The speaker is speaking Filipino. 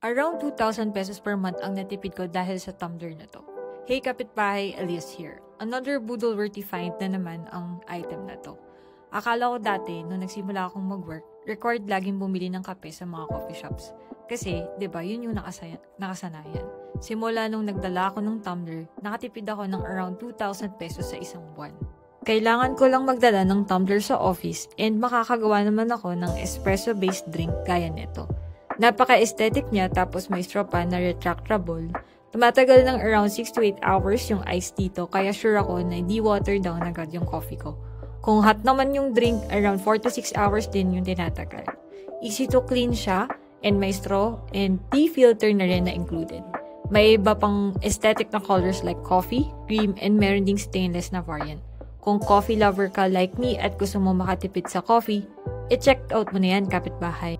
Around 2,000 pesos per month ang natipid ko dahil sa tumbler na to. Hey kapitbahay, Elias here. Another budol-worthy find na naman ang item na to. Akala ko dati, nung nagsimula akong mag-work, required laging bumili ng kape sa mga coffee shops. Kasi, di ba, yun yung nakasanayan. Simula nung nagdala ako ng tumbler, nakatipid ako ng around 2,000 pesos sa isang buwan. Kailangan ko lang magdala ng tumbler sa office and makakagawa naman ako ng espresso-based drink gaya nito. Napaka-aesthetic niya tapos may straw pa na retractable. Tumatagal ng around 6 to 8 hours yung ice dito kaya sure ako na di water down agad yung coffee ko. Kung hot naman yung drink, around 4 to 6 hours din yung tinatagal. Easy to clean siya and may straw and tea filter na rin na included. May iba pang aesthetic na colors like coffee, cream, and meron ding stainless na variant. Kung coffee lover ka like me at gusto mo makatipid sa coffee, i-check out mo na yan kapitbahay.